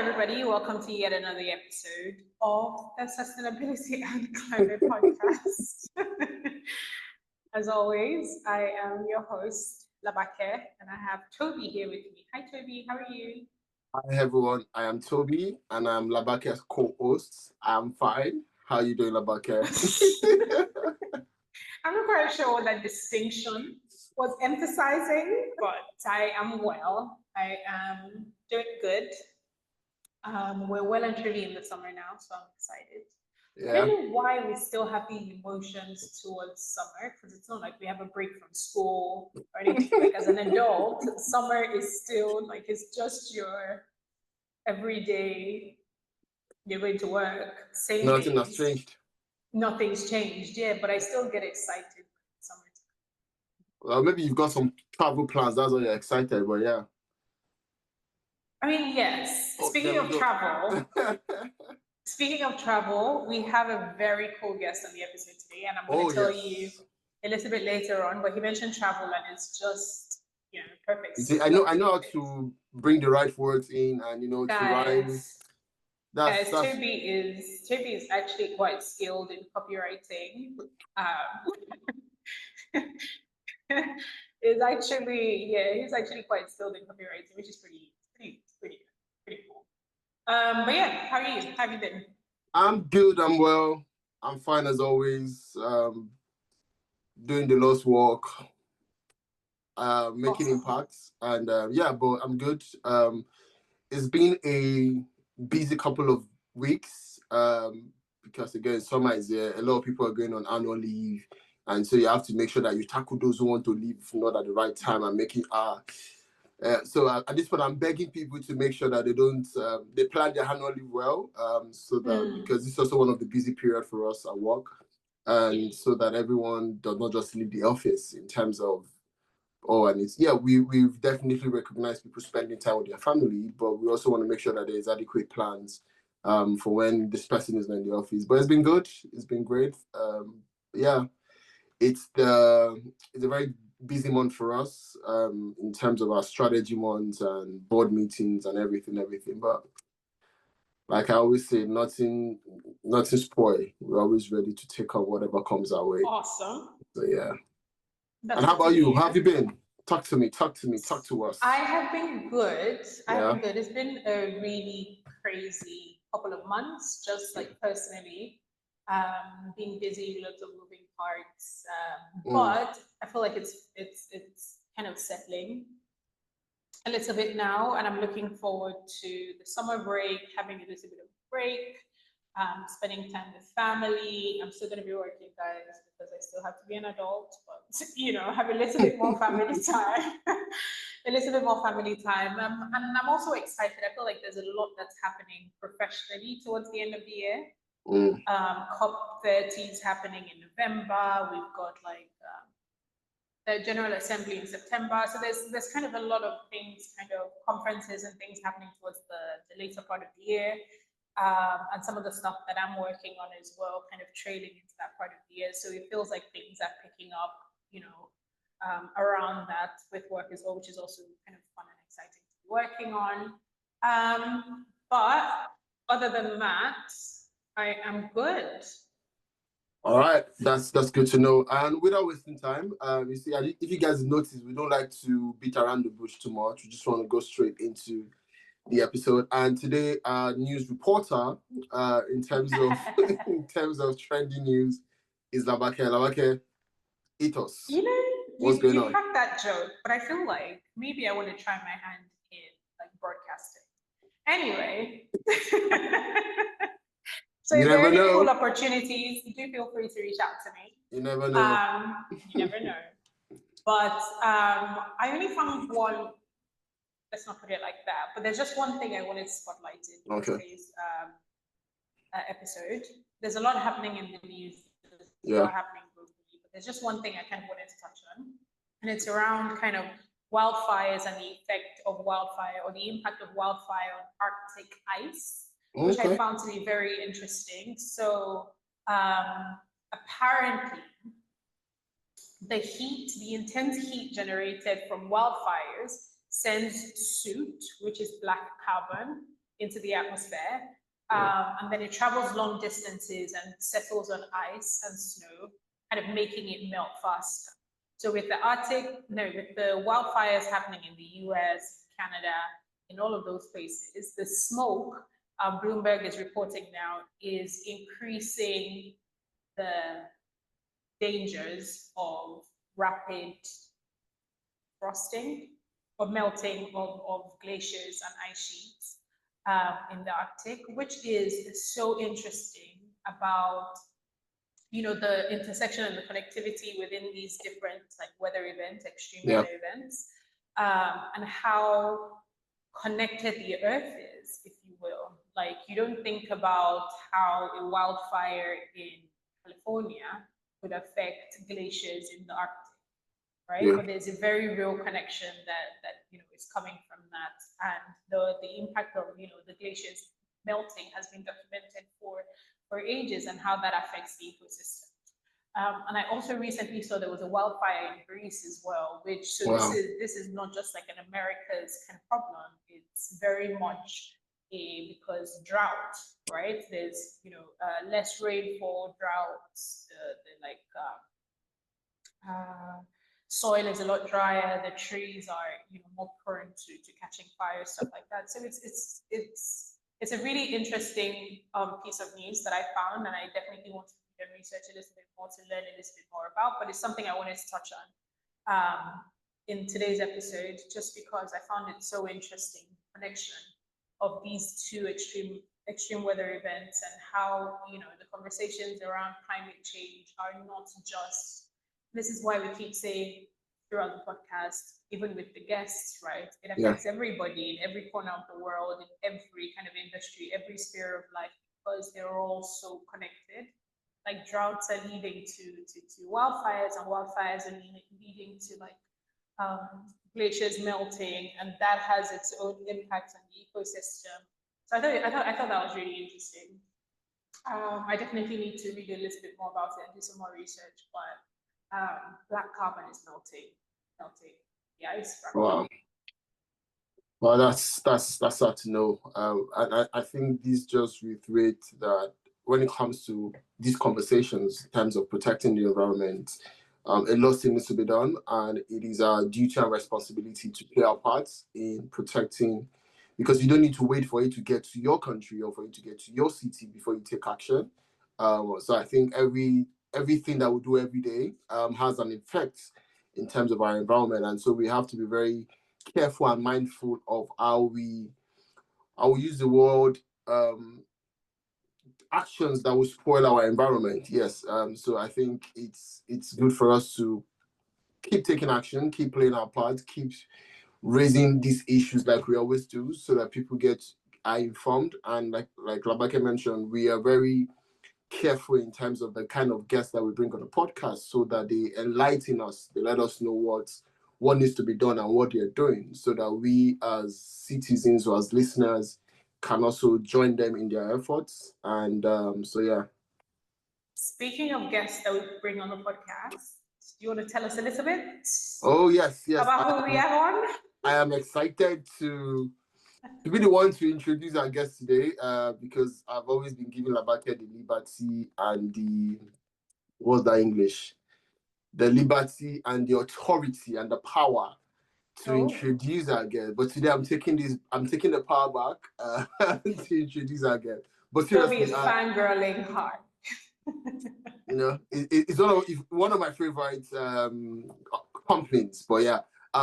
everybody. Welcome to yet another episode of the Sustainability and Climate Podcast. As always, I am your host, Labake, and I have Toby here with me. Hi, Toby. How are you? Hi, everyone. I am Toby, and I'm Labake's co-host. I'm fine. How are you doing, Labake? I'm not quite sure what that distinction was emphasizing, but I am well. I am doing good. We're well and truly in the summer now, so I'm excited. I Yeah. don't know why we still have these emotions towards summer, because it's not like we have a break from school or anything. Like as an adult, summer is still like it's just your everyday. You're going to work, same Nothing has days. changed. Nothing's changed, yeah. But I still get excited when summertime. Well, maybe you've got some travel plans. That's why you're excited. But yeah. I mean, yes. Oh, Speaking there we of go. travel, we have a very cool guest on the episode today, and I'm going to tell you a little bit later on. But he mentioned travel, and it's just perfect. You see, I know how to bring the right words in, and to rhyme. Guys, Toby is actually quite skilled in copywriting. He's actually quite skilled in copywriting, which is pretty cool. But yeah, how are you? How have you been? I'm good. I'm well. I'm fine as always. Doing the Lost Walk, making impacts, and but I'm good. It's been a busy couple of weeks because again, summer is there. A lot of people are going on annual leave, and so you have to make sure that you tackle those who want to leave, not at the right time, and making so at this point, I'm begging people to make sure that they don't they plan their annual leave well, so that because this is also one of the busy period for us at work, and so that everyone does not just leave the office in terms of we've definitely recognized people spending time with their family, but we also want to make sure that there's adequate plans for when this person is not in the office. But it's been good. It's been great. It's a very busy month for us in terms of our strategy months and board meetings and everything. But like I always say, nothing spoil. We're always ready to take on whatever comes our way. Awesome. So yeah. And how about you? How have you been? Talk to me. Talk to us. I have been good. It's been a really crazy couple of months, just like personally. Being busy, lots of moving parts. But I feel like it's kind of settling a little bit now, and I'm looking forward to the summer break, having a little bit of break. Spending time with family. I'm still going to be working, guys, because I still have to be an adult, but have a little bit more family time. And I'm also excited. I feel like there's a lot that's happening professionally towards the end of the year. COP30 is happening in November. We've got the General Assembly in September. So there's kind of a lot of things, kind of conferences and things happening towards the later part of the year. And some of the stuff that I'm working on as well, kind of trailing into that part of the year. So it feels like things are picking up, around that with work as well, which is also kind of fun and exciting to be working on. But other than that, I am good. All right, that's good to know. And without wasting time, you see, if you guys notice, we don't like to beat around the bush too much. We just want to go straight into the episode. And today, our news reporter, in terms of trending news, is Labake. Labake, ethos. What's going on? You cracked that joke, but I feel like maybe I want to try my hand in broadcasting. Anyway. So if there are any cool opportunities, do feel free to reach out to me. You never know. You never know. But I only found one. Let's not put it like that. But there's just one thing I wanted to spotlight in today's episode. There's a lot happening in the news. There's a lot happening globally. But there's just one thing I kind of wanted to touch on, and it's around kind of wildfires and the effect of wildfire or the impact of wildfire on Arctic ice. Which I found to be very interesting. So apparently, the intense heat generated from wildfires sends soot, which is black carbon, into the atmosphere. And then it travels long distances and settles on ice and snow, kind of making it melt faster. So with the with the wildfires happening in the US, Canada, in all of those places, the smoke, Bloomberg is reporting now, is increasing the dangers of rapid frosting or melting of glaciers and ice sheets in the Arctic, which is so interesting about, you know, the intersection and the connectivity within these different like weather events, extreme weather events, and how connected the earth is, if you will. Like, you don't think about how a wildfire in California would affect glaciers in the Arctic, right? Yeah. But there's a very real connection that you know is coming from that, and the impact of, you know, the glaciers melting has been documented for ages, and how that affects the ecosystem. And I also recently saw there was a wildfire in Greece as well, which, so this is not just like an America's kind of problem. It's very much because drought, right? There's, you know, less rainfall, droughts, soil is a lot drier, the trees are, you know, more prone to catching fire, stuff like that. So it's a really interesting piece of news that I found, and I definitely want to research a little bit more to learn a little bit more about, but it's something I wanted to touch on in today's episode, just because I found it so interesting, connection of these two extreme weather events, and how, you know, the conversations around climate change are not just, this is why we keep saying throughout the podcast, even with the guests, right? It affects everybody in every corner of the world, in every kind of industry, every sphere of life, because they're all so connected. Like, droughts are leading to wildfires, and wildfires are leading to like glaciers melting, and that has its own impact on the ecosystem. So I thought that was really interesting. I definitely need to read a little bit more about it and do some more research, but black carbon is melting the ice. Wow. Well, that's sad to know. And I think this just reiterates that when it comes to these conversations in terms of protecting the environment, a lot still needs to be done, and it is our duty and responsibility to play our parts in protecting, because you don't need to wait for it to get to your country or for it to get to your city before you take action. So I think everything that we do every day has an effect in terms of our environment, and so we have to be very careful and mindful of how we use the word actions that will spoil our environment. Yes. So I think it's good for us to keep taking action, keep playing our part, keep raising these issues like we always do, so that people are informed. And like Labake mentioned, we are very careful in terms of the kind of guests that we bring on the podcast, so that they enlighten us, they let us know what needs to be done and what they're doing, so that we as citizens or as listeners can also join them in their efforts. And so yeah. Speaking of guests that we bring on the podcast, do you want to tell us a little bit? Oh yes, about who we have on? I am excited to be the one to introduce our guest today, because I've always been giving Labake the liberty and the, what's that English? The liberty and the authority and the power to introduce our guest. But today I'm taking the power back to introduce our guest. But seriously, Toby is fangirling hard. You know, it's one of my favorite complaints. But yeah,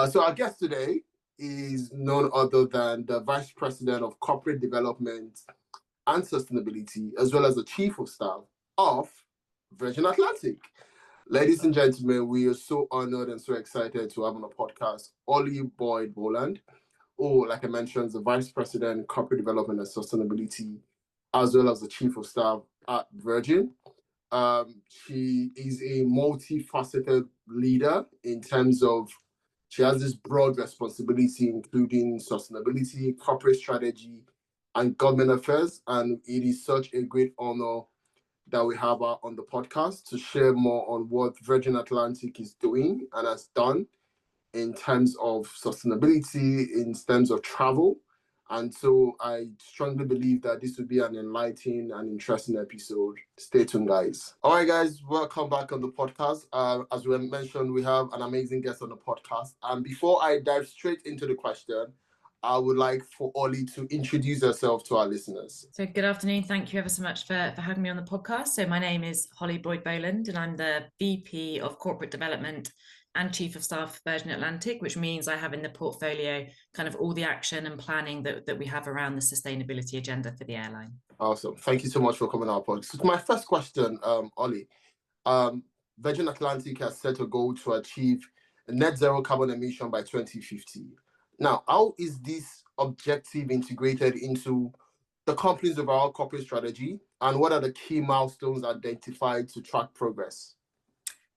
so our guest today is none other than the Vice President of Corporate Development and Sustainability, as well as the Chief of Staff of Virgin Atlantic. Ladies and gentlemen, we are so honored and so excited to have on the podcast Holly Boyd-Boland, or like I mentioned, the Vice President, Corporate Development and Sustainability, as well as the Chief of Staff at Virgin. She is a multifaceted leader in terms of, she has this broad responsibility, including sustainability, corporate strategy, and government affairs. And it is such a great honor that we have her on the podcast to share more on what Virgin Atlantic is doing and has done in terms of sustainability, in terms of travel, And so I strongly believe that this will be an enlightening and interesting episode. Stay tuned, guys. All right, guys, welcome back on the podcast. As we mentioned, we have an amazing guest on the podcast. And before I dive straight into the question, I would like for Holly to introduce herself to our listeners. So good afternoon. Thank you ever so much for having me on the podcast. So my name is Holly Boyd-Boland and I'm the VP of Corporate Development and Chief of Staff for Virgin Atlantic, which means I have in the portfolio kind of all the action and planning that we have around the sustainability agenda for the airline. Awesome. Thank you so much for coming on our podcast. So my first question, Holly, Virgin Atlantic has set a goal to achieve a net zero carbon emission by 2050. Now, how is this objective integrated into the company's overall corporate strategy, and what are the key milestones identified to track progress?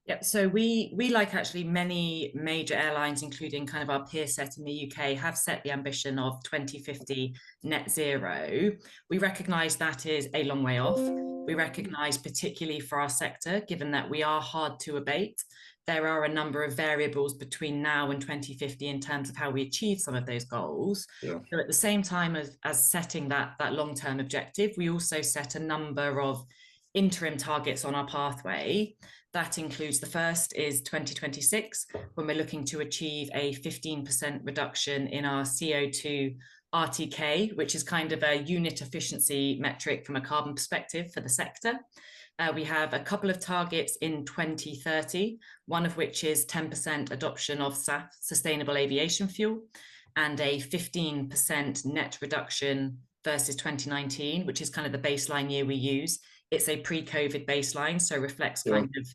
Yep. So we like actually many major airlines, including kind of our peer set in the UK, have set the ambition of 2050 net zero. We recognise that is a long way off. We recognise, particularly for our sector, given that we are hard to abate, there are a number of variables between now and 2050 in terms of how we achieve some of those goals. Yeah. So at the same time as setting that long-term objective, we also set a number of interim targets on our pathway. That includes the first is 2026, when we're looking to achieve a 15% reduction in our CO2 RTK, which is kind of a unit efficiency metric from a carbon perspective for the sector. We have a couple of targets in 2030, one of which is 10% adoption of SAF, Sustainable Aviation Fuel, and a 15% net reduction versus 2019, which is kind of the baseline year we use. It's a pre-COVID baseline, so reflects kind of,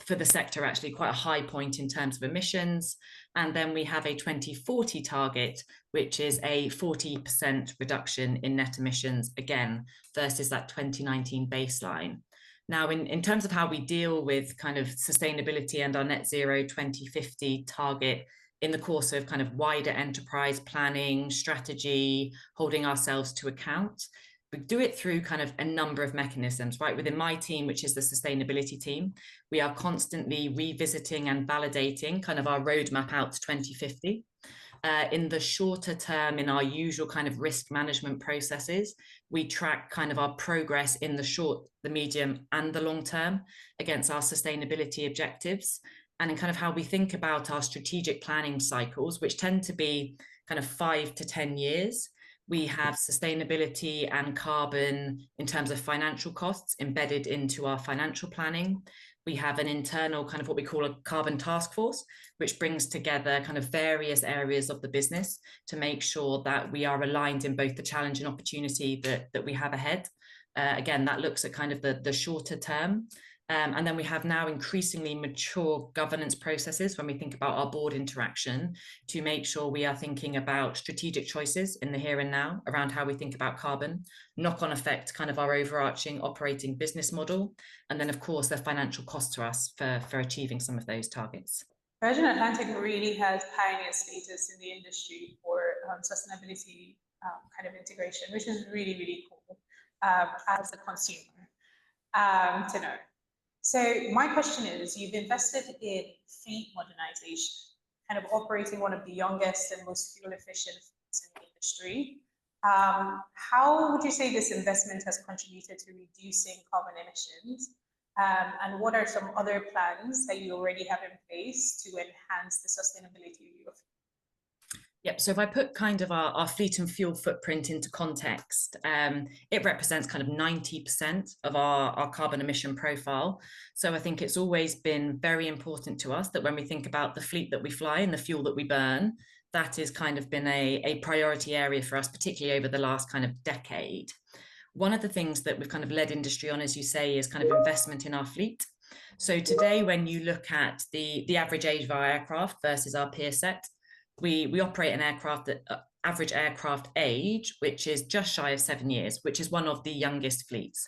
for the sector, actually quite a high point in terms of emissions. And then we have a 2040 target, which is a 40% reduction in net emissions, again, versus that 2019 baseline. Now, in terms of how we deal with kind of sustainability and our net zero 2050 target in the course of kind of wider enterprise planning, strategy, holding ourselves to account, we do it through kind of a number of mechanisms, right? Within my team, which is the sustainability team, we are constantly revisiting and validating kind of our roadmap out to 2050. In the shorter term, in our usual kind of risk management processes, we track kind of our progress in the short, the medium, and the long term against our sustainability objectives. And in kind of how we think about our strategic planning cycles, which tend to be kind of 5 to 10 years. We have sustainability and carbon in terms of financial costs embedded into our financial planning. We have an internal kind of what we call a carbon task force, which brings together kind of various areas of the business to make sure that we are aligned in both the challenge and opportunity that we have ahead. Again, that looks at kind of the shorter term. And then we have now increasingly mature governance processes when we think about our board interaction to make sure we are thinking about strategic choices in the here and now around how we think about carbon, knock-on effect kind of our overarching operating business model, and then of course the financial cost to us for achieving some of those targets. Virgin Atlantic really has pioneer status in the industry for sustainability kind of integration, which is really, really cool as a consumer to know. So my question is, you've invested in fleet modernization, kind of operating one of the youngest and most fuel efficient fleets in the industry. How would you say this investment has contributed to reducing carbon emissions? And what are some other plans that you already have in place to enhance the sustainability of your fleet? Yep. So if I put kind of our fleet and fuel footprint into context, it represents kind of 90% of our carbon emission profile. So I think it's always been very important to us that when we think about the fleet that we fly and the fuel that we burn, that has kind of been a priority area for us, particularly over the last kind of decade. One of the things that we've kind of led industry on, as you say, is kind of investment in our fleet. So today, when you look at the average age of our aircraft versus our peer set, we operate an aircraft that average aircraft age, which is just shy of 7 years, which is one of the youngest fleets.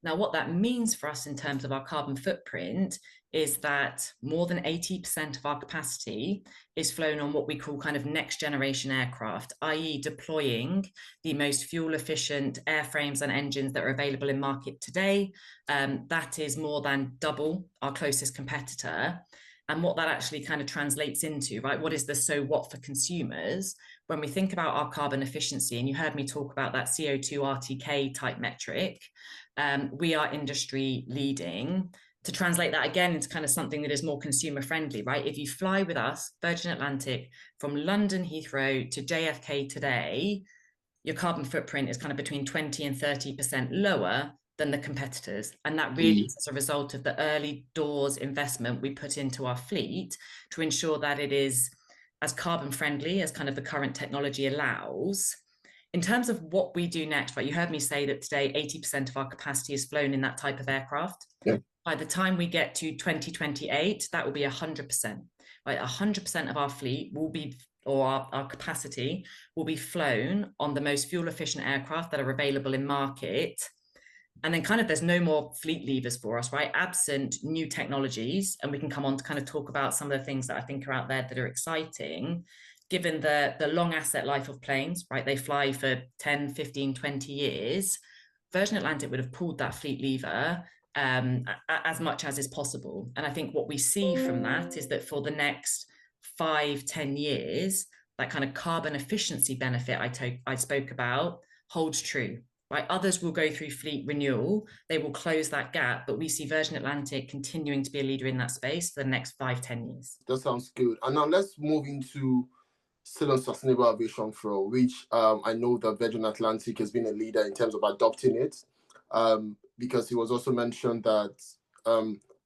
Now, what that means for us in terms of our carbon footprint is that more than 80% of our capacity is flown on what we call kind of next generation aircraft, i.e. deploying the most fuel efficient airframes and engines that are available in market today. That is more than double our closest competitor. and what that actually kind of translates into, right? What is the so what for consumers when we think about our carbon efficiency? And you heard me talk about that CO2 RTK type metric. We are industry leading. To translate that again into kind of something that is more consumer friendly, right? If you fly with us, Virgin Atlantic, from London Heathrow to JFK today, your carbon footprint is kind of between 20 and 30% lower than the competitors. And that really is as a result of the early doors investment we put into our fleet to ensure that it is as carbon friendly as kind of the current technology allows. In terms of what we do next, right, you heard me say that today 80% of our capacity is flown in that type of aircraft. Yeah. By the time we get to 2028, that will be 100%, right? 100% of our fleet will be, or our capacity will be flown on the most fuel efficient aircraft that are available in market. And then kind of there's no more fleet levers for us, right? Absent new technologies. And we can come on to kind of talk about some of the things that I think are out there that are exciting, given the long asset life of planes, right? They fly for 10, 15, 20 years. Virgin Atlantic would have pulled that fleet lever as much as is possible. And I think what we see from that is that for the next 5-10 years, that kind of carbon efficiency benefit I spoke about holds true, right? Others will go through fleet renewal, they will close that gap, but we see Virgin Atlantic continuing to be a leader in that space for the next 5-10 years. That sounds good. And now let's move into still on Sustainable Aviation Fuel, which I know that Virgin Atlantic has been a leader in terms of adopting it, because it was also mentioned that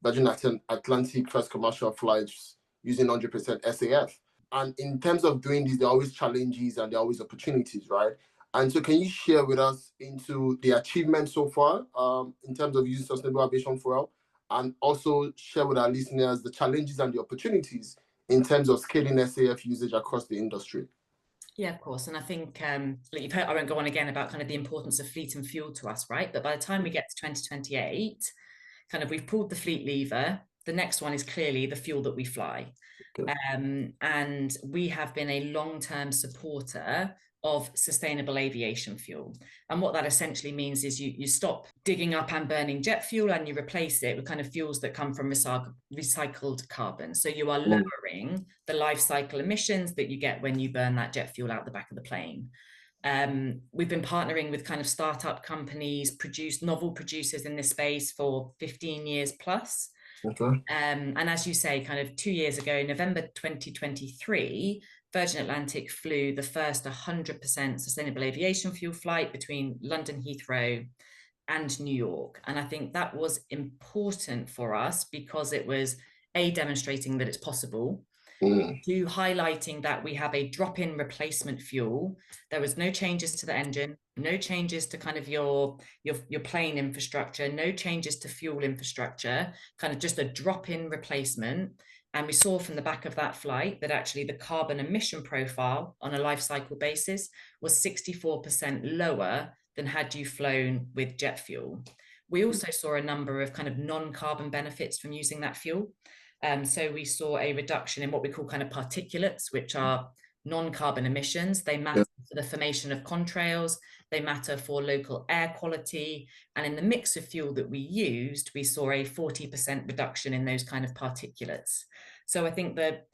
Virgin Atlantic first commercial flights using 100% SAF. And in terms of doing this, there are always challenges and there are always opportunities, right? And so can you share with us into the achievements so far in terms of using Sustainable Aviation Fuel, and also share with our listeners the challenges and the opportunities in terms of scaling SAF usage across the industry? Yeah, of course. And I think you've heard, I won't go on again about kind of the importance of fleet and fuel to us, right? But by the time we get to 2028, kind of we've pulled the fleet lever. The next one is clearly the fuel that we fly. Okay. And we have been a long-term supporter of sustainable aviation fuel. And what that essentially means is you stop digging up and burning jet fuel and you replace it with kind of fuels that come from recycled carbon. So you are lowering the life cycle emissions that you get when you burn that jet fuel out the back of the plane. We've been partnering with kind of startup companies, novel producers in this space for 15 years plus. Okay. And as you say, kind of 2 years ago, November 2023, Virgin Atlantic flew the first 100% sustainable aviation fuel flight between London Heathrow and New York. And I think that was important for us because it was demonstrating that it's possible, to highlighting that we have a drop-in replacement fuel. There was no changes to the engine, no changes to kind of your plane infrastructure, no changes to fuel infrastructure, kind of just a drop-in replacement. And we saw from the back of that flight that actually the carbon emission profile on a life cycle basis was 64% lower than had you flown with jet fuel. We also saw a number of kind of non-carbon benefits from using that fuel. So we saw a reduction in what we call kind of particulates, which are non-carbon emissions. They matter for the formation of contrails, they matter for local air quality. And in the mix of fuel that we used, we saw a 40% reduction in those kind of particulates. So I think that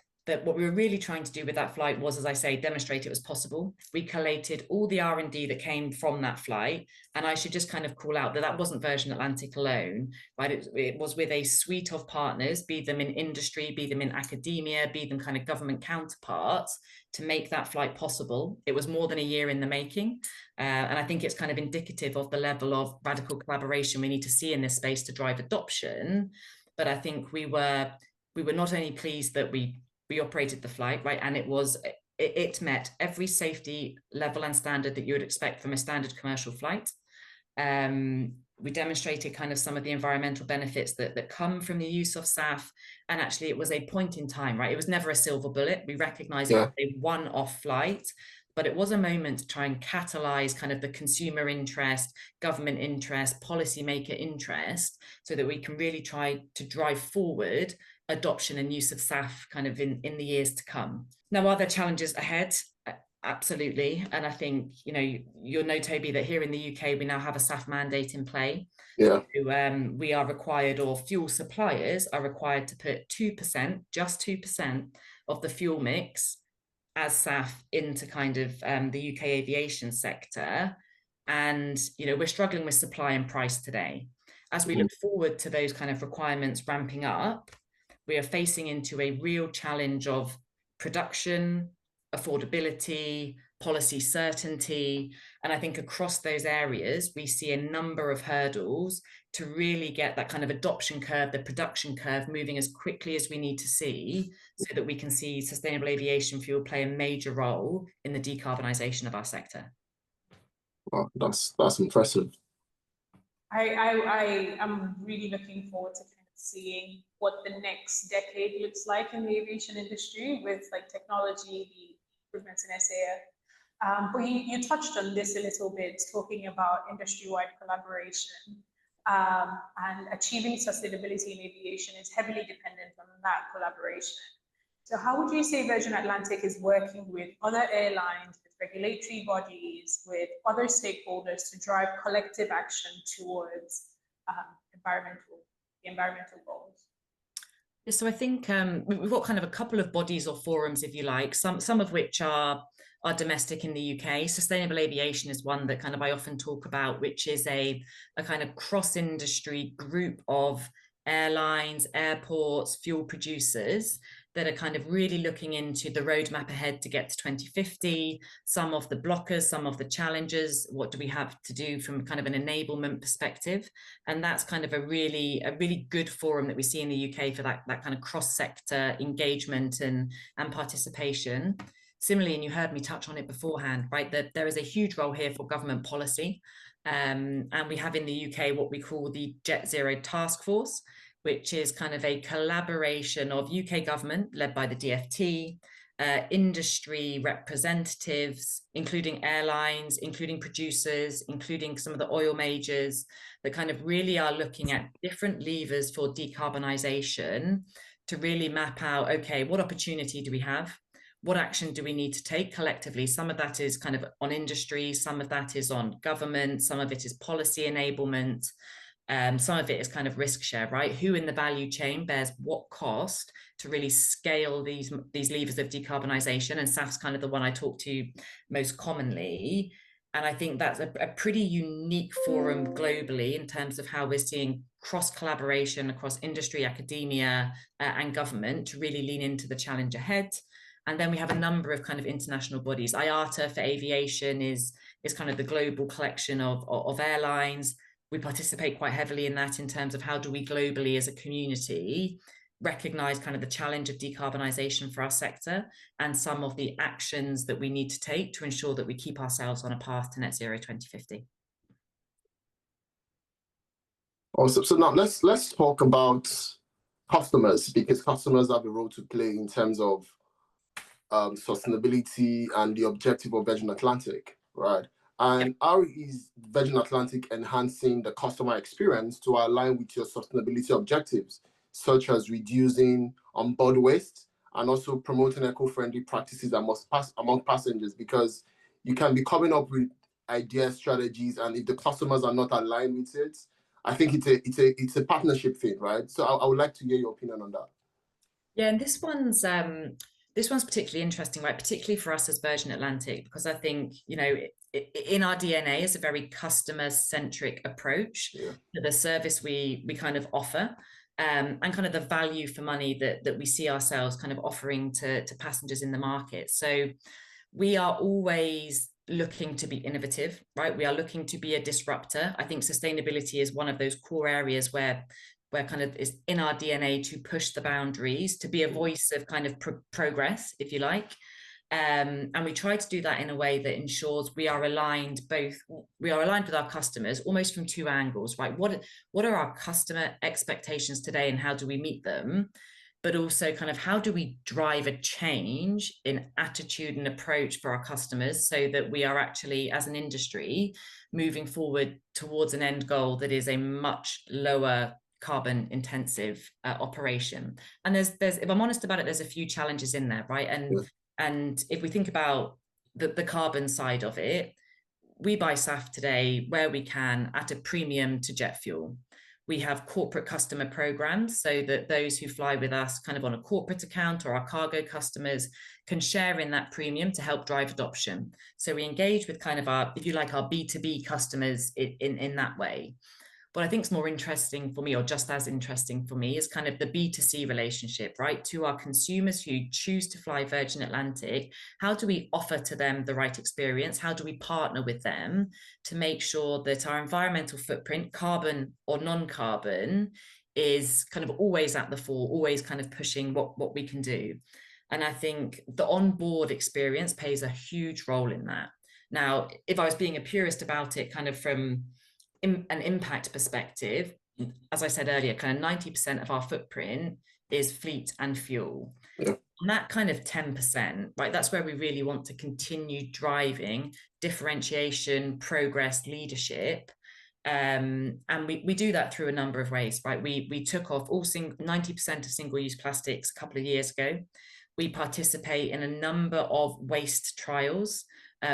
what we were really trying to do with that flight was, as I say, demonstrate it was possible. We collated all the R&D that came from that flight. And I should just kind of call out that that wasn't Virgin Atlantic alone, right? It was with a suite of partners, be them in industry, be them in academia, be them kind of government counterparts, to make that flight possible. It was more than a year in the making. And I think it's kind of indicative of the level of radical collaboration we need to see in this space to drive adoption. But I think we were not only pleased that we operated the flight, right, and it met every safety level and standard that you would expect from a standard commercial flight. We demonstrated kind of some of the environmental benefits that come from the use of SAF, and actually it was a point in time, right? It was never a silver bullet. We recognize it was a one-off flight, but it was a moment to try and catalyze kind of the consumer interest, government interest, policymaker interest, so that we can really try to drive forward adoption and use of SAF kind of in the years to come. Now, are there challenges ahead? absolutely. And I think, you'll know, Toby, that here in the UK, we now have a SAF mandate in play. Yeah. So, we are required, or fuel suppliers are required, to put 2%, just 2% of the fuel mix as SAF into kind of the UK aviation sector. And, we're struggling with supply and price today. As we look forward to those kind of requirements ramping up, we are facing into a real challenge of production, affordability, policy certainty. And I think across those areas, we see a number of hurdles to really get that kind of adoption curve, the production curve, moving as quickly as we need to see, so that we can see sustainable aviation fuel play a major role in the decarbonisation of our sector. Wow, that's impressive. I am really looking forward to kind of seeing what the next decade looks like in the aviation industry, with like technology, the improvements in SAF. But you touched on this a little bit, talking about industry-wide collaboration, and achieving sustainability in aviation is heavily dependent on that collaboration. So how would you say Virgin Atlantic is working with other airlines, with regulatory bodies, with other stakeholders to drive collective action towards environmental goals? So I think we've got kind of a couple of bodies or forums, if you like, some of which are domestic in the UK. Sustainable Aviation is one that kind of I often talk about, which is a kind of cross-industry group of airlines, airports, fuel producers that are kind of really looking into the roadmap ahead to get to 2050, some of the blockers, some of the challenges, what do we have to do from kind of an enablement perspective. And that's kind of a really good forum that we see in the UK for that kind of cross-sector engagement and participation. Similarly, and you heard me touch on it beforehand, right, that there is a huge role here for government policy. And we have in the UK what we call the Jet Zero Task Force, which is kind of a collaboration of UK government led by the DfT, industry representatives, including airlines, including producers, including some of the oil majors, that kind of really are looking at different levers for decarbonisation to really map out, okay, what opportunity do we have? What action do we need to take collectively? Some of that is kind of on industry, some of that is on government, some of it is policy enablement. Some of it is kind of risk share, right? Who in the value chain bears what cost to really scale these levers of decarbonisation? And SAF's kind of the one I talk to most commonly. And I think that's a pretty unique forum globally in terms of how we're seeing cross collaboration across industry, academia, and government to really lean into the challenge ahead. And then we have a number of kind of international bodies. IATA for aviation is kind of the global collection of airlines. We participate quite heavily in that in terms of how do we globally as a community recognise kind of the challenge of decarbonisation for our sector and some of the actions that we need to take to ensure that we keep ourselves on a path to net zero 2050. Awesome. So now let's talk about customers, because customers have a role to play in terms of sustainability and the objective of Virgin Atlantic, right? And how is Virgin Atlantic enhancing the customer experience to align with your sustainability objectives, such as reducing onboard waste and also promoting eco-friendly practices among passengers? Because you can be coming up with ideas, strategies, and if the customers are not aligned with it, I think it's a partnership thing, right? So I would like to hear your opinion on that. Yeah, and this one's particularly interesting, right? Particularly for us as Virgin Atlantic, because I think, in our DNA is a very customer-centric approach to the service we kind of offer, and kind of the value for money that we see ourselves kind of offering to passengers in the market. So we are always looking to be innovative, right? We are looking to be a disruptor. I think sustainability is one of those core areas where kind of is in our DNA to push the boundaries, to be a voice of kind of progress, if you like. And we try to do that in a way that ensures we are aligned with our customers almost from two angles, right? What are our customer expectations today and how do we meet them? But also kind of how do we drive a change in attitude and approach for our customers so that we are actually, as an industry, moving forward towards an end goal that is a much lower carbon intensive operation. And there's if I'm honest about it, there's a few challenges in there, right? And if we think about the carbon side of it, we buy SAF today where we can at a premium to jet fuel. We have corporate customer programs so that those who fly with us kind of on a corporate account or our cargo customers can share in that premium to help drive adoption. So we engage with kind of our, if you like, our B2B customers in that way. What I think is more interesting for me, or just as interesting for me, is kind of the B2C relationship, right? To our consumers who choose to fly Virgin Atlantic, how do we offer to them the right experience? How do we partner with them to make sure that our environmental footprint, carbon or non-carbon, is kind of always at the fore, always kind of pushing what we can do? And I think the onboard experience plays a huge role in that. Now, if I was being a purist about it, kind of from an impact perspective, as I said earlier, kind of 90% of our footprint is fleet and fuel. Yeah. And that kind of 10%, right? That's where we really want to continue driving differentiation, progress, leadership. And we do that through a number of ways, right? We took off 90% of single-use plastics a couple of years ago. We participate in a number of waste trials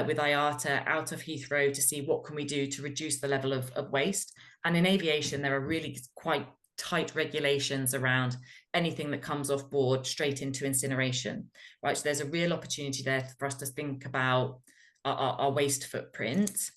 with IATA out of Heathrow to see what can we do to reduce the level of waste. And in aviation, there are really quite tight regulations around anything that comes off board straight into incineration, right? So there's a real opportunity there for us to think about our waste footprint.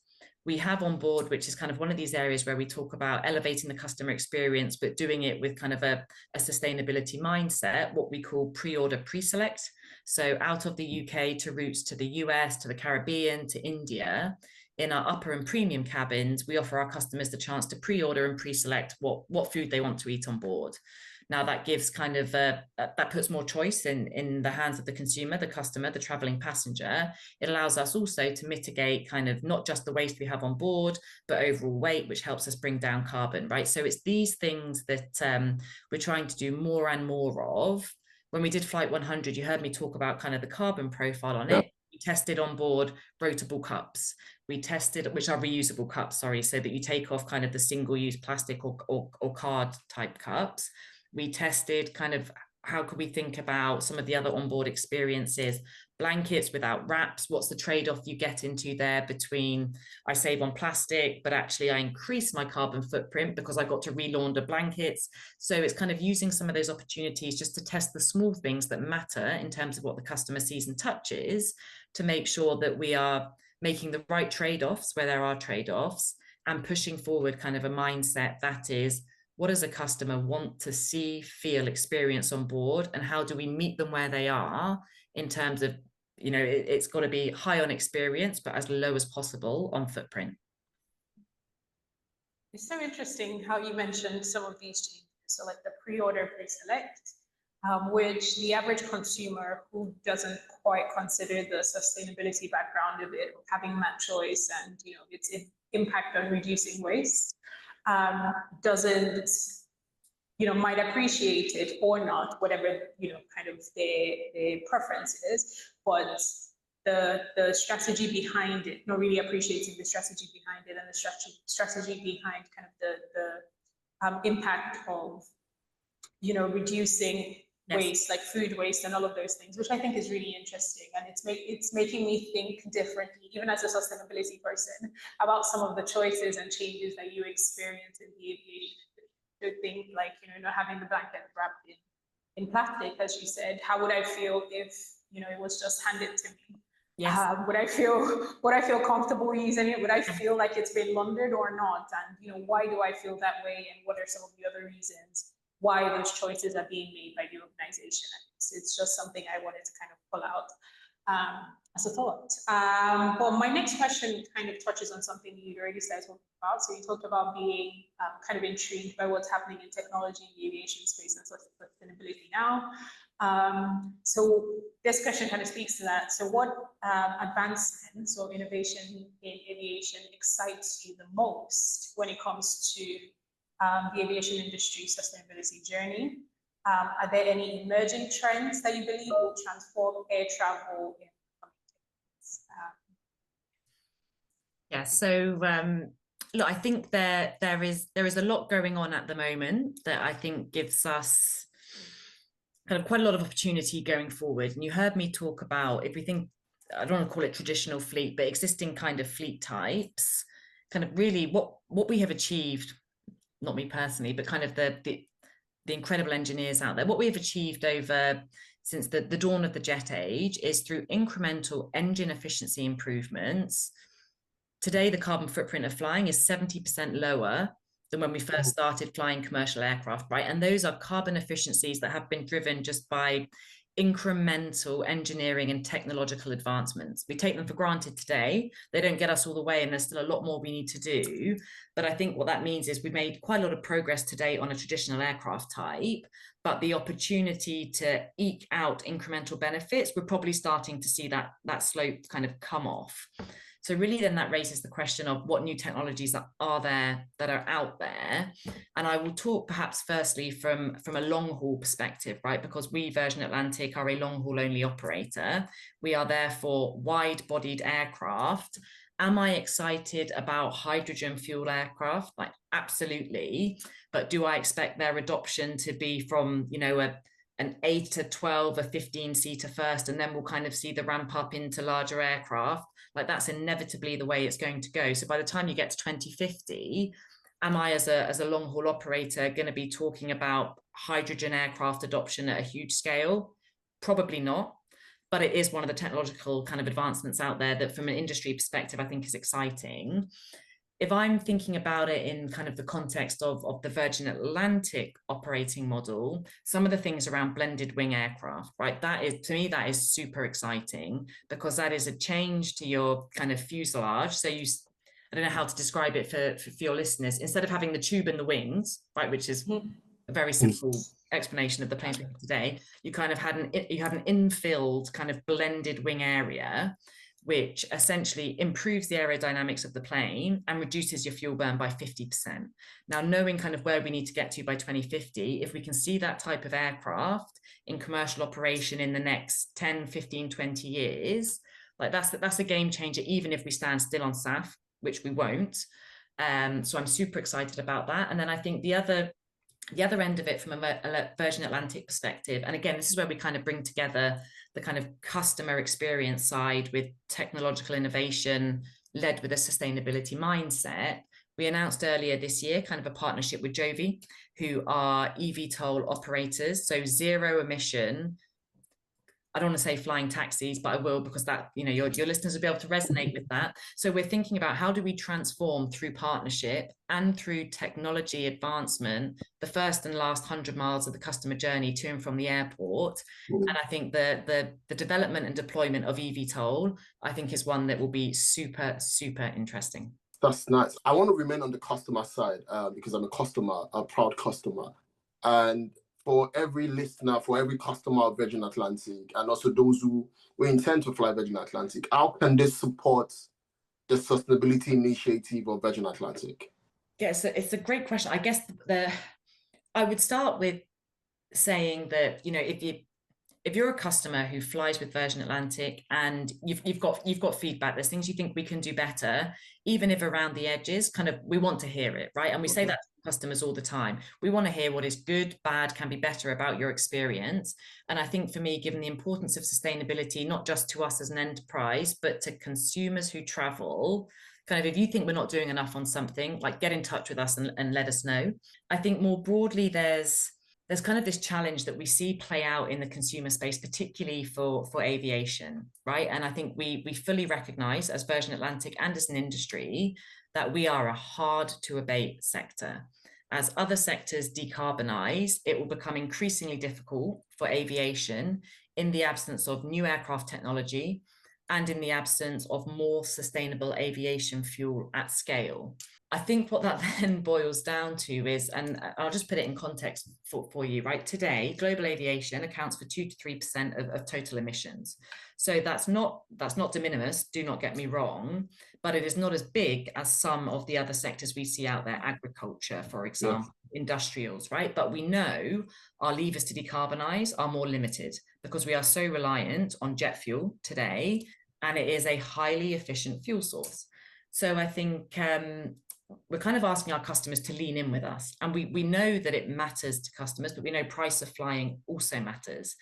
We have on board, which is kind of one of these areas where we talk about elevating the customer experience, but doing it with kind of a sustainability mindset, what we call pre-order, pre-select. So out of the UK to routes to the US, to the Caribbean, to India, in our upper and premium cabins, we offer our customers the chance to pre-order and pre-select what food they want to eat on board. Now that gives kind of that puts more choice in the hands of the consumer, the customer, the traveling passenger. It allows us also to mitigate kind of not just the waste we have on board, but overall weight, which helps us bring down carbon, right? So it's these things that we're trying to do more and more of. When we did Flight 100, you heard me talk about kind of the carbon profile on it. We tested on board rotable cups. We tested, which are reusable cups, sorry, so that you take off kind of the single-use plastic or card type cups. We tested kind of how could we think about some of the other onboard experiences, blankets without wraps, what's the trade-off you get into there between I save on plastic, but actually I increase my carbon footprint because I got to relaunder blankets. So it's kind of using some of those opportunities just to test the small things that matter in terms of what the customer sees and touches to make sure that we are making the right trade-offs where there are trade-offs and pushing forward kind of a mindset that is, what does a customer want to see, feel, experience on board, and how do we meet them where they are in terms of, you know, it's got to be high on experience, but as low as possible on footprint. It's so interesting how you mentioned some of these changes. So like the pre-order, pre-select, which the average consumer who doesn't quite consider the sustainability background of it, having that choice and, you know, its impact on reducing waste, doesn't, you know, might appreciate it or not, whatever, you know, kind of their preference is, but the strategy behind it, not really appreciating the strategy behind it and the strategy behind kind of the impact of, you know, reducing waste, like food waste and all of those things, which I think is really interesting. And it's making me think differently, even as a sustainability person, about some of the choices and changes that you experience in the aviation. To think like, you know, not having the blanket wrapped in plastic, as you said, how would I feel if, you know, it was just handed to me? Yes. Would I feel comfortable using it? Would I feel like it's been laundered or not? And, you know, why do I feel that way? And what are some of the other reasons why those choices are being made by the organization? It's just something I wanted to kind of pull out as a thought. Well, my next question kind of touches on something you already started talking about. So you talked about being kind of intrigued by what's happening in technology, in the aviation space, and sustainability now. So this question kind of speaks to that. So what advancements or innovation in aviation excites you the most when it comes to the aviation industry sustainability journey? Are there any emerging trends that you believe will transform air travel in the coming decades? Yeah, so look, I think there is a lot going on at the moment that I think gives us kind of quite a lot of opportunity going forward. And you heard me talk about, if we think I don't want to call it traditional fleet, but existing kind of fleet types, kind of really what we have achieved, not me personally, but kind of the incredible engineers out there, what we have achieved over since the dawn of the jet age is through incremental engine efficiency improvements. Today, the carbon footprint of flying is 70% lower than when we first started flying commercial aircraft, right? And those are carbon efficiencies that have been driven just by incremental engineering and technological advancements. We take them for granted today. They don't get us all the way, and there's still a lot more we need to do. But I think what that means is we made quite a lot of progress today on a traditional aircraft type, but the opportunity to eke out incremental benefits, we're probably starting to see that slope kind of come off. So really then that raises the question of what new technologies are there that are out there. And I will talk perhaps firstly from a long haul perspective, right? Because we, Virgin Atlantic, are a long haul only operator. We are therefore wide bodied aircraft. Am I excited about hydrogen fuel aircraft? Like, absolutely. But do I expect their adoption to be from, you know, an 8 to 12, a 15 seater first, and then we'll kind of see the ramp up into larger aircraft? Like, that's inevitably the way it's going to go. So by the time you get to 2050, am I as a long haul operator going to be talking about hydrogen aircraft adoption at a huge scale? Probably not. But it is one of the technological kind of advancements out there that from an industry perspective, I think is exciting. If I'm thinking about it in kind of the context of the Virgin Atlantic operating model, some of the things around blended wing aircraft, right? That is, to me, that is super exciting because that is a change to your kind of fuselage. So I don't know how to describe it for your listeners. Instead of having the tube and the wings, right, which is a very simple explanation of the plane today, you kind of had an infilled kind of blended wing area, which essentially improves the aerodynamics of the plane and reduces your fuel burn by 50%. Now, knowing kind of where we need to get to by 2050, if we can see that type of aircraft in commercial operation in the next 10, 15, 20 years, like that's a game changer, even if we stand still on SAF, which we won't. So I'm super excited about that. And then I think the other end of it from a Virgin Atlantic perspective, and again, this is where we kind of bring together the kind of customer experience side with technological innovation led with a sustainability mindset. We announced earlier this year kind of a partnership with Joby, who are eVTOL operators, so zero emission. I don't want to say flying taxis, but I will, because that, you know, your listeners will be able to resonate with that. So we're thinking about how do we transform through partnership and through technology advancement the first and last 100 miles of the customer journey to and from the airport. And I think the development and deployment of eVTOL, I think, is one that will be super, super interesting. That's nice. I want to remain on the customer side because I'm a proud customer. And for every listener, for every customer of Virgin Atlantic, and also those who intend to fly Virgin Atlantic, how can they support the sustainability initiative of Virgin Atlantic? Yes, it's a great question. I guess I would start with saying that, you know, if you're a customer who flies with Virgin Atlantic and you've got feedback, there's things you think we can do better, even if around the edges, kind of, we want to hear it, right? And we say that to customers all the time. We want to hear what is good, bad, can be better about your experience. And I think for me, given the importance of sustainability, not just to us as an enterprise, but to consumers who travel, kind of, if you think we're not doing enough on something, like, get in touch with us and let us know. I think more broadly, there's kind of this challenge that we see play out in the consumer space, particularly for aviation, right? And I think we fully recognize as Virgin Atlantic and as an industry that we are a hard to abate sector. As other sectors decarbonize, it will become increasingly difficult for aviation in the absence of new aircraft technology and in the absence of more sustainable aviation fuel at scale. I think what that then boils down to is, and I'll just put it in context for you, right? Today, global aviation accounts for 2 to 3% of total emissions. So that's not de minimis, do not get me wrong, but it is not as big as some of the other sectors we see out there, agriculture, for example, industrials, right? But we know our levers to decarbonize are more limited because we are so reliant on jet fuel today, and it is a highly efficient fuel source. So I think we're kind of asking our customers to lean in with us. And we know that it matters to customers, but we know price of flying also matters.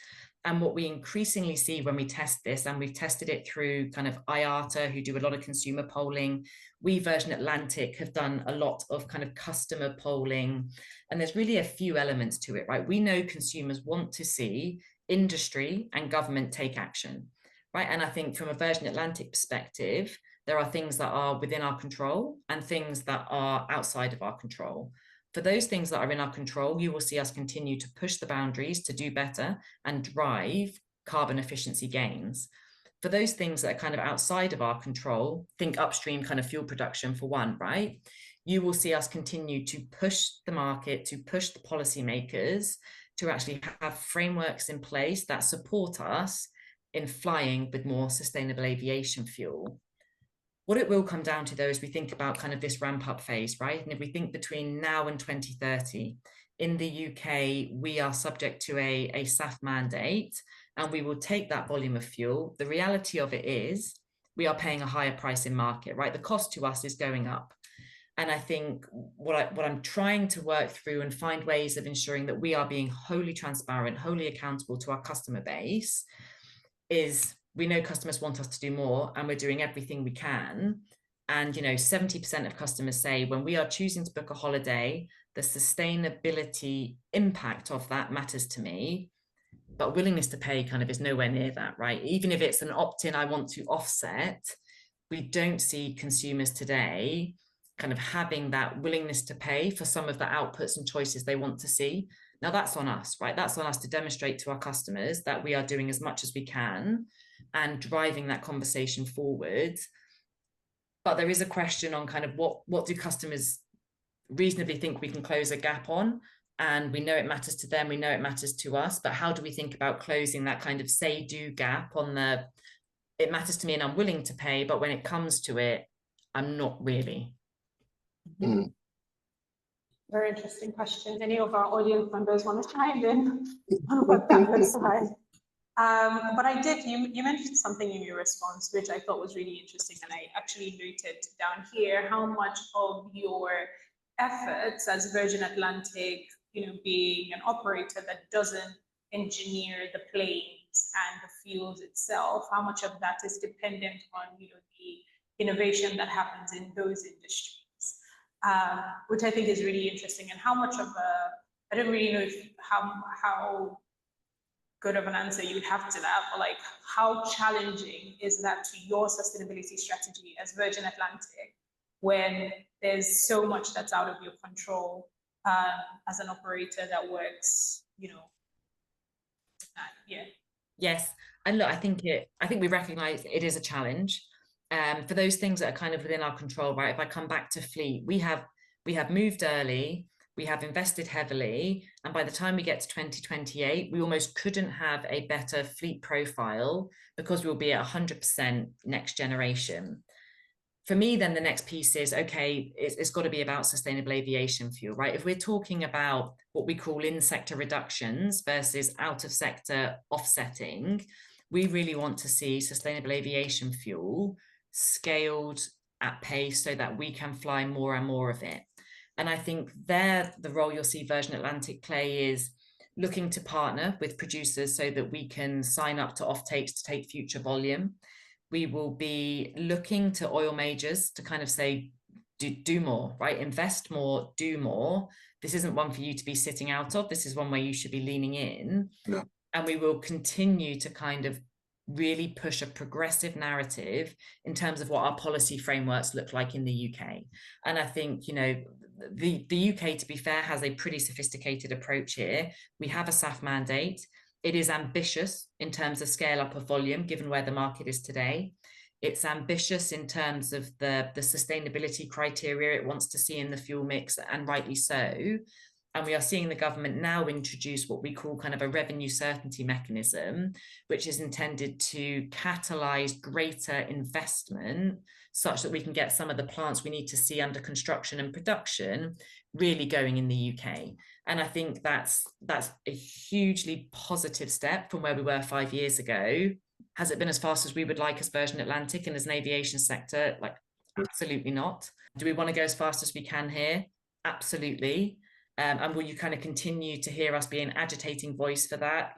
And what we increasingly see when we test this, and we've tested it through kind of IATA, who do a lot of consumer polling, we Virgin Atlantic have done a lot of kind of customer polling, and there's really a few elements to it, right? We know consumers want to see industry and government take action, right? And I think from a Virgin Atlantic perspective, there are things that are within our control and things that are outside of our control. For those things that are in our control, you will see us continue to push the boundaries to do better and drive carbon efficiency gains. For those things that are kind of outside of our control, think upstream kind of fuel production for one, right? You will see us continue to push the market, to push the policymakers to actually have frameworks in place that support us in flying with more sustainable aviation fuel. What it will come down to, though, is we think about kind of this ramp up phase, right? And if we think between now and 2030, in the UK, we are subject to a SAF mandate, and we will take that volume of fuel. The reality of it is we are paying a higher price in market, right? The cost to us is going up. And I think what I'm trying to work through and find ways of ensuring that we are being wholly transparent, wholly accountable to our customer base is, we know customers want us to do more, and we're doing everything we can. And, 70% of customers say when we are choosing to book a holiday, the sustainability impact of that matters to me, but willingness to pay kind of is nowhere near that, right? Even if it's an opt-in, I want to offset, we don't see consumers today kind of having that willingness to pay for some of the outputs and choices they want to see. Now that's on us, right? That's on us to demonstrate to our customers that we are doing as much as we can and driving that conversation forward. But there is a question on kind of what do customers reasonably think we can close a gap on? And we know it matters to them, we know it matters to us, but how do we think about closing that kind of say-do gap on the, it matters to me and I'm willing to pay, but when it comes to it, I'm not really. Mm. Very interesting question. Any of our audience members want to chime in on what that looks like? But you mentioned something in your response, which I thought was really interesting. And I actually noted down here how much of your efforts as Virgin Atlantic, being an operator that doesn't engineer the planes and the fuels itself, how much of that is dependent on, the innovation that happens in those industries, which I think is really interesting. And how much of I don't really know how good of an answer you would have to that, but like, how challenging is that to your sustainability strategy as Virgin Atlantic when there's so much that's out of your control as an operator that works, yeah. Yes, and look, I think we recognise it is a challenge. For those things that are kind of within our control, right? If I come back to fleet, we have moved early. We have invested heavily, and by the time we get to 2028, we almost couldn't have a better fleet profile because we'll be at 100% next generation. For me, then the next piece is, okay, it's got to be about sustainable aviation fuel, right? If we're talking about what we call in-sector reductions versus out-of-sector offsetting, we really want to see sustainable aviation fuel scaled at pace so that we can fly more and more of it. And I think there, the role you'll see Virgin Atlantic play is looking to partner with producers so that we can sign up to offtakes to take future volume. We will be looking to oil majors to kind of say, do more, right? Invest more, do more. This isn't one for you to be sitting out of. This is one where you should be leaning in. Yeah. And we will continue to kind of really push a progressive narrative in terms of what our policy frameworks look like in the UK. And I think, the UK, to be fair, has a pretty sophisticated approach here. We have a SAF mandate. It is ambitious in terms of scale up of volume, given where the market is today. It's ambitious in terms of the sustainability criteria it wants to see in the fuel mix, and rightly so. And we are seeing the government now introduce what we call kind of a revenue certainty mechanism, which is intended to catalyse greater investment such that we can get some of the plants we need to see under construction and production really going in the UK. And I think that's a hugely positive step from where we were 5 years ago. Has it been as fast as we would like as Virgin Atlantic and as an aviation sector? Like, absolutely not. Do we want to go as fast as we can here? Absolutely. And will you kind of continue to hear us be an agitating voice for that?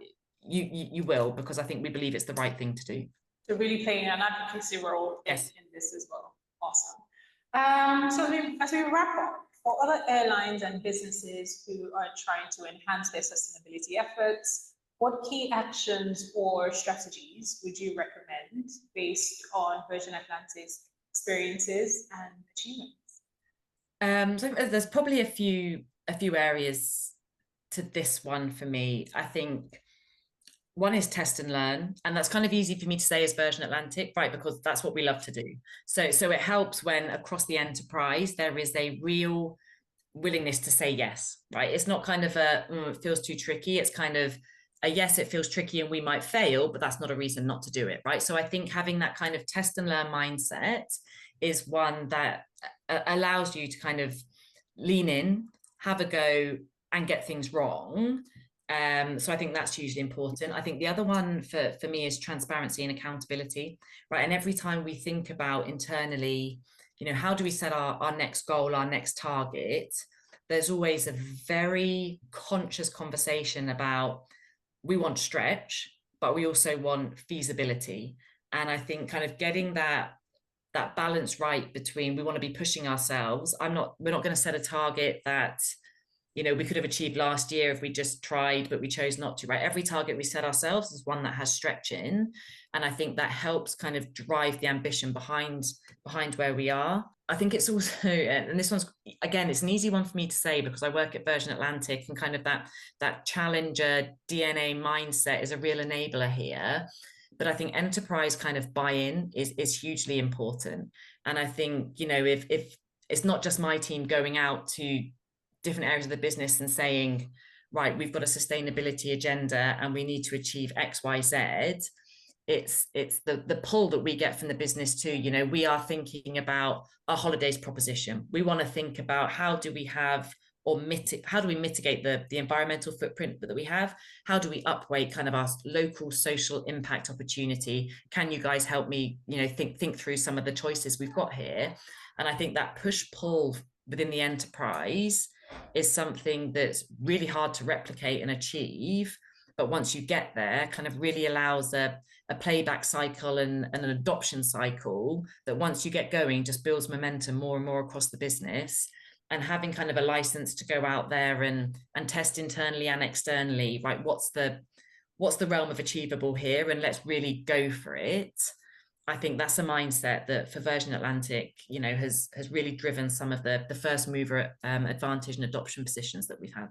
you will, because I think we believe it's the right thing to do. So really playing an advocacy role Yes. in this as well. Awesome. So as we wrap up, for other airlines and businesses who are trying to enhance their sustainability efforts, what key actions or strategies would you recommend based on Virgin Atlantic's experiences and achievements? So there's probably a few areas to this one for me. I think one is test and learn, and that's kind of easy for me to say as Virgin Atlantic, right? Because that's what we love to do. So it helps when across the enterprise there is a real willingness to say yes, right? It's not kind of it feels too tricky. It's kind of a yes, it feels tricky and we might fail, but that's not a reason not to do it, right? So I think having that kind of test and learn mindset is one that allows you to kind of lean in, have a go, and get things wrong. So I think that's hugely important. I think the other one for me is transparency and accountability, right? And every time we think about internally, you know, how do we set our next goal, our next target? There's always a very conscious conversation about, we want stretch, but we also want feasibility. And I think kind of getting that balance right between, we want to be pushing ourselves. We're not going to set a target that, you know, we could have achieved last year if we just tried, but we chose not to, right? Every target we set ourselves is one that has stretch in. And I think that helps kind of drive the ambition behind where we are. I think it's also, and this one's, again, it's an easy one for me to say because I work at Virgin Atlantic, and kind of that challenger DNA mindset is a real enabler here. But I think enterprise kind of buy-in is hugely important. And I think, you know, if it's not just my team going out to different areas of the business and saying, right, we've got a sustainability agenda and we need to achieve X, Y, Z. It's the pull that we get from the business too. You know, we are thinking about our holidays proposition. We want to think about how do we mitigate the environmental footprint that we have? How do we upweight kind of our local social impact opportunity? Can you guys help me, you know, think through some of the choices we've got here? And I think that push-pull within the enterprise is something that's really hard to replicate and achieve. But once you get there, kind of really allows a playback cycle and an adoption cycle that once you get going, just builds momentum more and more across the business. And having kind of a license to go out there and test internally and externally, right? What's the realm of achievable here? And let's really go for it. I think that's a mindset that for Virgin Atlantic, you know, has really driven some of the first mover advantage and adoption positions that we've had.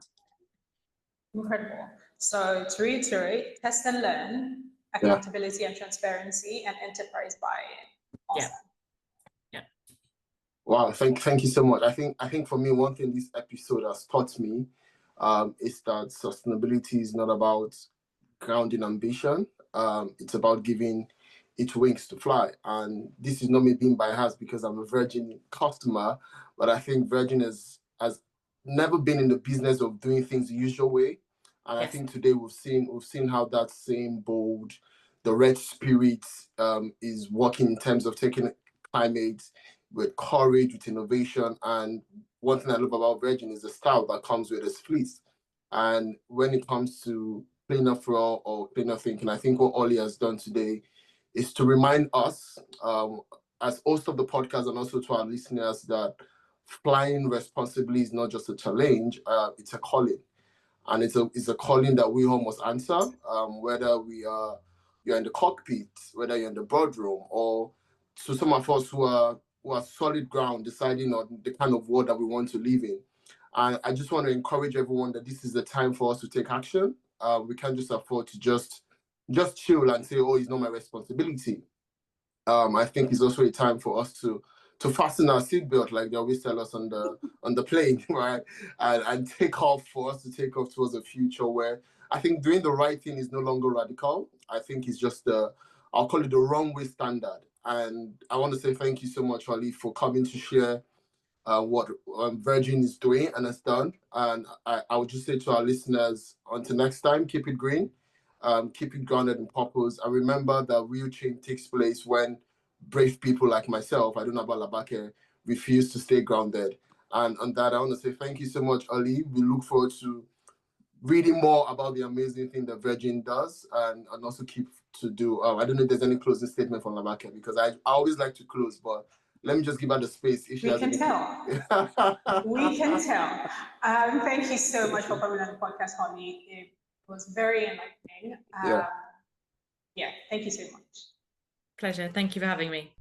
Incredible. So to reiterate, test and learn, accountability and transparency, and enterprise buy-in. Awesome. Yeah. Wow, thank you so much. I think for me, one thing this episode has taught me is that sustainability is not about grounding ambition. It's about giving it wings to fly. And this is not me being biased because I'm a Virgin customer, but I think Virgin has never been in the business of doing things the usual way. And yes. I think today we've seen how that same bold, the red spirit is working in terms of taking climate with courage, with innovation. And one thing I love about Virgin is the style that comes with its fleet. And when it comes to cleaner fuel or cleaner thinking, I think what Holly has done today is to remind us, as host of the podcast and also to our listeners, that flying responsibly is not just a challenge, it's a calling. And it's a calling that we all must answer, whether you're in the cockpit, whether you're in the boardroom, or to some of us who are solid ground deciding on the kind of world that we want to live in. And I just want to encourage everyone that this is the time for us to take action. We can't just afford to just chill and say, oh, it's not my responsibility. I think it's also a time for us to fasten our seatbelt, like they always tell us on the plane, right? And take off, for us to take off towards a future where I think doing the right thing is no longer radical. I think it's just I'll call it the wrong way standard. And I want to say thank you so much, Holly, for coming to share what Virgin is doing and has done. And I would just say to our listeners, until next time, keep it green, keep it grounded in purpose. And remember that real change takes place when brave people like myself, I don't know about Labake, refuse to stay grounded. And on that, I want to say thank you so much, Ali. We look forward to reading more about the amazing thing that Virgin does, and also keep to do. I don't know if there's any closing statement from Labake, because I always like to close, but let me just give her the space. If she We has can any... tell. We can tell. Thank you so much for coming on the podcast, Holly. It was very enlightening. Yeah. Yeah, thank you so much. Pleasure. Thank you for having me.